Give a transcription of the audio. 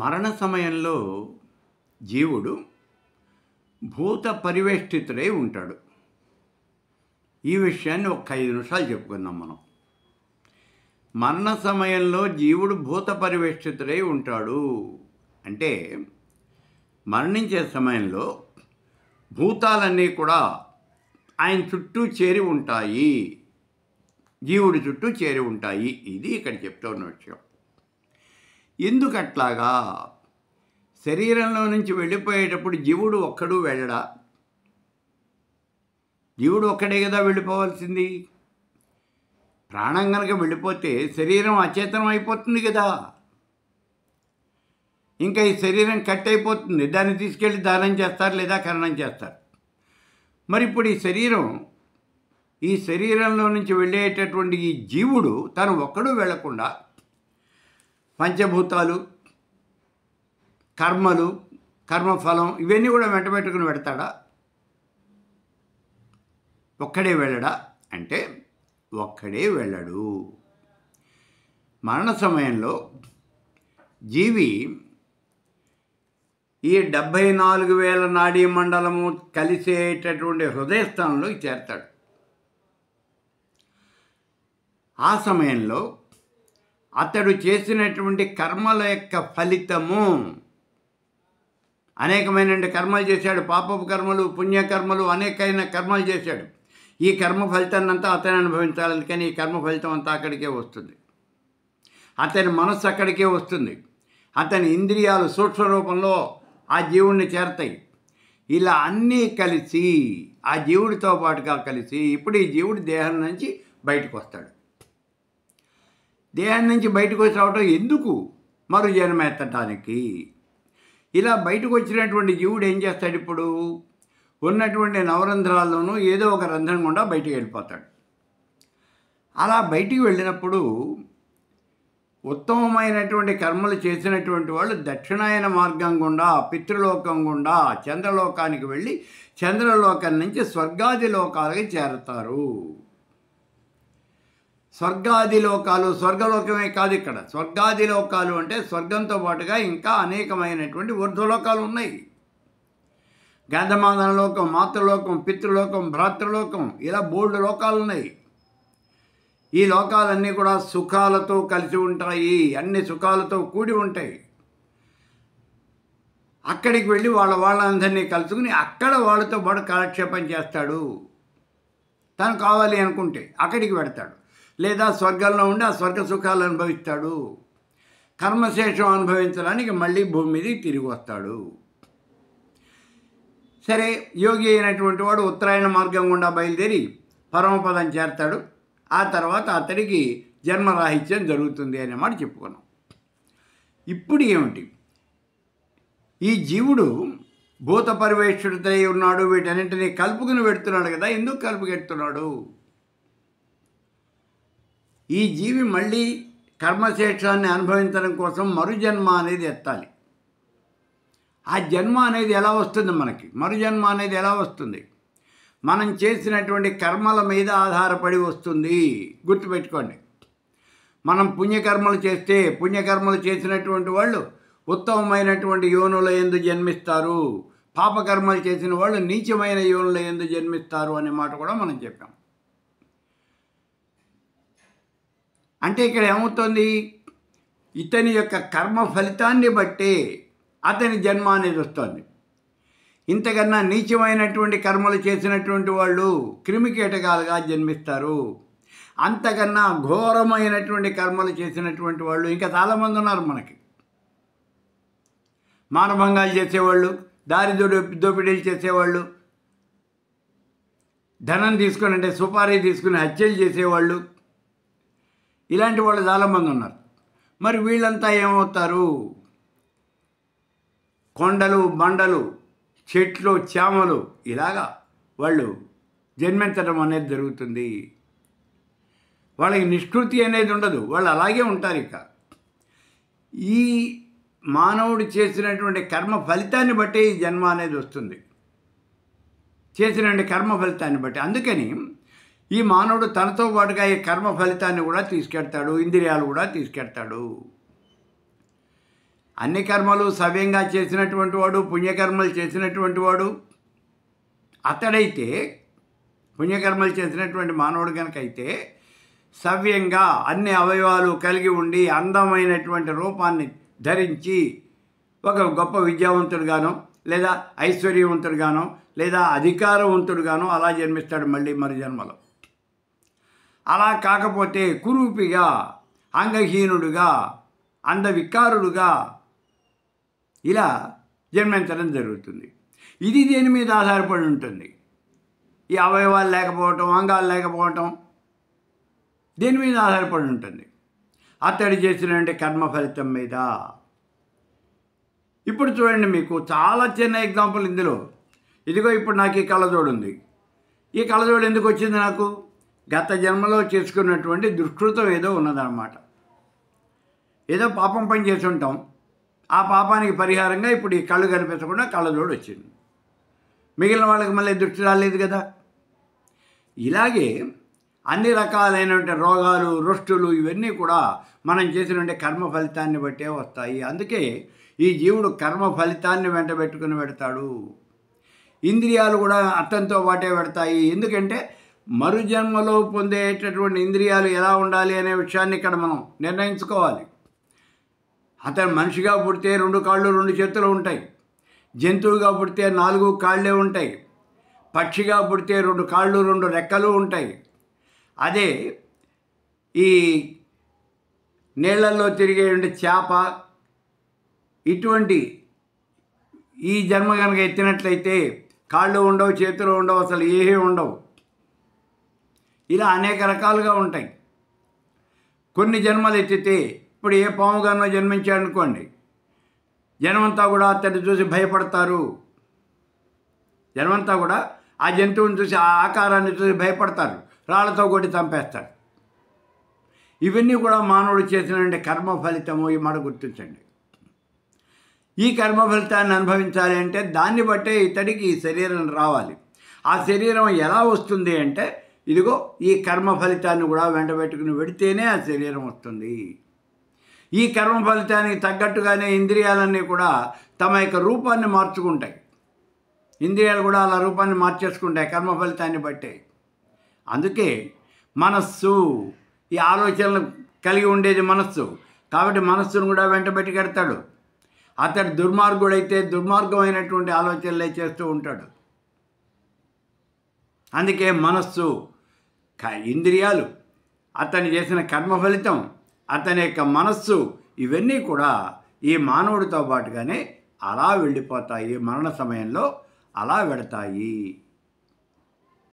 మరణ సమయంలో జీవుడు భూత పరివేష్టితుడై ఉంటాడు. ఈ విషయాన్ని ఒక 5 నిమిషాలు చెప్పుకుందాం మనం. మరణ సమయంలో జీవుడు భూత పరివేష్టితుడై ఉంటాడు అంటే మరణించే సమయంలో భూతాలన్నీ కూడా ఆయన చుట్టూ చేరి ఉంటాయి, జీవుడి చుట్టూ చేరి ఉంటాయి. ఇది ఇక్కడ చెప్తున్న విషయం. ఎందుకు అట్లాగా? శరీరంలో నుంచి వెళ్ళిపోయేటప్పుడు జీవుడు ఒక్కడు వెళ్ళడా? జీవుడు ఒక్కడే కదా వెళ్ళిపోవాల్సింది. ప్రాణం కనుక వెళ్ళిపోతే శరీరం అచేతనం అయిపోతుంది కదా. ఇంకా ఈ శరీరం కట్ అయిపోతుంది. దాన్ని తీసుకెళ్ళి దానం చేస్తారు లేదా ఖననం చేస్తారు. మరి ఇప్పుడు ఈ శరీరంలో నుంచి వెళ్ళేటటువంటి ఈ జీవుడు తను ఒక్కడు వెళ్లకుండా పంచభూతాలు, కర్మలు, కర్మఫలం ఇవన్నీ కూడా వెంటబెట్టుకుని పెడతాడా? ఒక్కడే వెళ్ళడా అంటే ఒక్కడే వెళ్ళడు. మరణ సమయంలో జీవి ఈ 74,000 నాడీ మండలము కలిసేటటువంటి హృదయస్థానంలోకి చేరతాడు. ఆ సమయంలో అతడు చేసినటువంటి కర్మల యొక్క ఫలితము, అనేకమైన కర్మలు చేశాడు. పాపపు కర్మలు, పుణ్యకర్మలు, అనేకమైన కర్మలు చేశాడు. ఈ కర్మ ఫలితాన్ని అంతా అతను అనుభవించాలి. కానీ ఈ కర్మ ఫలితం అంతా అక్కడికే వస్తుంది. అతని మనస్సు అక్కడికే వస్తుంది. అతని ఇంద్రియాలు సూక్ష్మ రూపంలో ఆ జీవుడిని చేరతాయి. ఇలా అన్నీ కలిసి ఆ జీవుడితో పాటుగా కలిసి ఇప్పుడు ఈ జీవుడి దేహం నుంచి బయటకు వస్తాడు. దేహం నుంచి బయటకు వచ్చి రావటం ఎందుకు? మరు జన్మ ఎత్తటానికి. ఇలా బయటకు వచ్చినటువంటి జీవుడు ఏం చేస్తాడు? ఇప్పుడు ఉన్నటువంటి నవరంధ్రాల్లోనూ ఏదో ఒక రంధ్రం గుండా బయటికి వెళ్ళిపోతాడు. అలా బయటికి వెళ్ళినప్పుడు ఉత్తమమైనటువంటి కర్మలు చేసినటువంటి వాళ్ళు దక్షిణాయన మార్గం గుండా, పితృలోకం గుండా చంద్రలోకానికి వెళ్ళి చంద్రలోకం నుంచి స్వర్గాది లోకాలకి చేరతారు. స్వర్గాది లోకాలు, స్వర్గలోకమే కాదు ఇక్కడ. స్వర్గాది లోకాలు అంటే స్వర్గంతో పాటుగా ఇంకా అనేకమైనటువంటి ఊర్ధ్వలోకాలు ఉన్నాయి. గంధమాదన లోకం, మాతృలోకం, పితృలోకం, భ్రాతృలోకం, ఇలా బోల్డ్ లోకాలు ఉన్నాయి. ఈ లోకాలన్నీ కూడా సుఖాలతో కలిసి ఉంటాయి. అన్ని సుఖాలతో కూడి ఉంటాయి. అక్కడికి వెళ్ళి వాళ్ళందరినీ కలుసుకుని అక్కడ వాళ్ళతో పాటు కాలక్షేపం చేస్తాడు. తను కావాలి అనుకుంటే అక్కడికి పెడతాడు. లేదా స్వర్గంలో ఉండి ఆ స్వర్గ సుఖాలు అనుభవిస్తాడు. కర్మశేషం అనుభవించడానికి మళ్ళీ భూమి మీదకి తిరిగి వస్తాడు. సరే, యోగి అయినటువంటి వాడు ఉత్తరాయణ మార్గం గుండా బయలుదేరి పరమపదం చేరతాడు. ఆ తర్వాత అతడికి జన్మరాహిత్యం జరుగుతుంది అనే మాట చెప్పుకున్నాం. ఇప్పుడు ఏమిటి? ఈ జీవుడు భూత పరివేష్టితుడై ఉన్నాడు. వీటన్నింటినీ కలుపుకుని పెడుతున్నాడు కదా. ఎందుకు కలుపుకెడుతున్నాడు? ఈ జీవి మళ్ళీ కర్మశేషాన్ని అనుభవించడం కోసం మరుజన్మ అనేది ఎత్తాలి. ఆ జన్మ అనేది ఎలా వస్తుంది మనకి? మరుజన్మ అనేది ఎలా వస్తుంది? మనం చేసినటువంటి కర్మల మీద ఆధారపడి వస్తుంది. గుర్తుపెట్టుకోండి. మనం పుణ్యకర్మలు చేస్తే పుణ్యకర్మలు చేసినటువంటి వాళ్ళు ఉత్తమమైనటువంటి యోనుల యందు జన్మిస్తారు. పాపకర్మలు చేసిన వాళ్ళు నీచమైన యోనుల యందు జన్మిస్తారు అనే మాట కూడా మనం చెప్పాం. అంటే ఇక్కడ ఏమవుతుంది? ఇతని యొక్క కర్మ ఫలితాన్ని బట్టే అతని జన్మ అనేది వస్తుంది. ఇంతకన్నా నీచమైనటువంటి కర్మలు చేసినటువంటి వాళ్ళు క్రిమికీటకాలుగా జన్మిస్తారు. అంతకన్నా ఘోరమైనటువంటి కర్మలు చేసినటువంటి వాళ్ళు ఇంకా చాలామంది ఉన్నారు మనకి. మానభంగాలు చేసేవాళ్ళు, దారి దోపిడీలు చేసేవాళ్ళు, ధనం తీసుకొని అంటే సుపారీ తీసుకుని హత్యలు చేసేవాళ్ళు, ఇలాంటి వాళ్ళు చాలామంది ఉన్నారు. మరి వీళ్ళంతా ఏమవుతారు? కొండలు, బండలు, చెట్లు, చేమలు ఇలాగా వాళ్ళు జన్మించడం అనేది జరుగుతుంది. వాళ్ళకి నిష్కృతి అనేది ఉండదు. వాళ్ళు అలాగే ఉంటారు. ఇక ఈ మానవుడు చేసినటువంటి కర్మ ఫలితాన్ని బట్టి ఈ జన్మ అనేది వస్తుంది. చేసినటువంటి కర్మ ఫలితాన్ని బట్టి. అందుకని ఈ మానవుడు తనతో పాటుగా ఈ కర్మ ఫలితాన్ని కూడా తీసుకెళ్తాడు, ఇంద్రియాలు కూడా తీసుకెళ్తాడు. అన్ని కర్మలు సవ్యంగా చేసినటువంటి వాడు, పుణ్యకర్మలు చేసినటువంటి వాడు అతడైతే, పుణ్యకర్మలు చేసినటువంటి మానవుడు కనుక అయితే సవ్యంగా అన్ని అవయవాలు కలిగి ఉండి అందమైనటువంటి రూపాన్ని ధరించి ఒక గొప్ప విద్యావంతుడుగానో లేదా ఐశ్వర్యవంతుడుగానో లేదా అధికారవంతుడుగానో అలా జన్మిస్తాడు మళ్ళీ మరు జన్మలో. అలా కాకపోతే కురూపిగా, అంగహీనుడుగా, అందవికారుడుగా ఇలా జన్మించడం జరుగుతుంది. ఇది దేని మీద ఆధారపడి ఉంటుంది? ఈ అవయవాలు లేకపోవటం, అంగాలు లేకపోవటం దేని మీద ఆధారపడి ఉంటుంది? అతడు చేసినటువంటి కర్మ ఫలితం మీద. ఇప్పుడు చూడండి, మీకు చాలా చిన్న ఎగ్జాంపుల్ ఇందులో. ఇదిగో ఇప్పుడు నాకు ఈ కళ్ళజోడు ఉంది. ఈ కళ్ళజోడు ఎందుకు వచ్చింది నాకు? గత జన్మలో చేసుకున్నటువంటి దుష్కృతం ఏదో ఉన్నదన్నమాట. ఏదో పాపం పని చేసి ఉంటాం. ఆ పాపానికి పరిహారంగా ఇప్పుడు ఈ కళ్ళు కనిపించకుండా కళ్ళజోడు వచ్చింది. మిగిలిన వాళ్ళకి మళ్ళీ దృష్టి రాలేదు కదా. ఇలాగే అన్ని రకాలైనటువంటి రోగాలు, రుష్టులు ఇవన్నీ కూడా మనం చేసినటువంటి కర్మ ఫలితాన్ని బట్టే వస్తాయి. అందుకే ఈ జీవుడు కర్మ ఫలితాన్ని వెంట పెట్టుకుని పెడతాడు. ఇంద్రియాలు కూడా అతనితో పాటే పెడతాయి. ఎందుకంటే మరు జన్మలో పొందేటటువంటి ఇంద్రియాలు ఎలా ఉండాలి అనే విషయాన్ని ఇక్కడ మనం నిర్ణయించుకోవాలి. అతను మనిషిగా పుడితే 2 కాళ్ళు 2 చేతులు ఉంటాయి. జంతువుగా పుడితే 4 కాళ్ళే ఉంటాయి. పక్షిగా పుడితే 2 కాళ్ళు 2 రెక్కలు ఉంటాయి. అదే ఈ నీళ్లలో తిరిగే చేప ఇటువంటి ఈ జన్మ కనుక ఎత్తినట్లయితే కాళ్ళు ఉండవు, చేతులు ఉండవు, అసలు ఏమీ ఉండవు. ఇలా అనేక రకాలుగా ఉంటాయి. కొన్ని జన్మలు ఎత్తితే ఇప్పుడు ఏ పాము గానో జన్మించాడనుకోండి, జనమంతా కూడా అతన్ని చూసి భయపడతారు. జనమంతా కూడా ఆ జంతువుని చూసి, ఆ ఆకారాన్ని చూసి భయపడతారు, రాళ్లతో కొట్టి చంపేస్తారు. ఇవన్నీ కూడా మానవుడు చేసినటువంటి కర్మ ఫలితము. ఈ మాట గుర్తించండి. ఈ కర్మ ఫలితాన్ని అనుభవించాలి అంటే దాన్ని బట్టే ఇతడికి ఈ శరీరం రావాలి. ఆ శరీరం ఎలా వస్తుంది అంటే ఇదిగో ఈ కర్మ ఫలితాన్ని కూడా వెంట పెట్టుకుని పెడితేనే ఆ శరీరం వస్తుంది. ఈ కర్మ ఫలితానికి తగ్గట్టుగానే ఇంద్రియాలన్నీ కూడా తమ యొక్క రూపాన్ని మార్చుకుంటాయి. ఇంద్రియాలు కూడా అలా రూపాన్ని మార్చేసుకుంటాయి కర్మ ఫలితాన్ని బట్టే. అందుకే మనస్సు, ఈ ఆలోచనలు కలిగి ఉండేది మనస్సు. కాబట్టి మనస్సును కూడా వెంట పెట్టుకెడతాడు. అతడు దుర్మార్గుడైతే దుర్మార్గమైనటువంటి ఆలోచనలే చేస్తూ ఉంటాడు. అందుకే మనస్సు, ఇంద్రియాలు, అతను చేసిన కర్మ ఫలితం, అతని యొక్క మనస్సు ఇవన్నీ కూడా ఈ మానవుడితో పాటుగానే అలా వెళ్ళిపోతాయి. మరణ సమయంలో అలా వెడతాయి.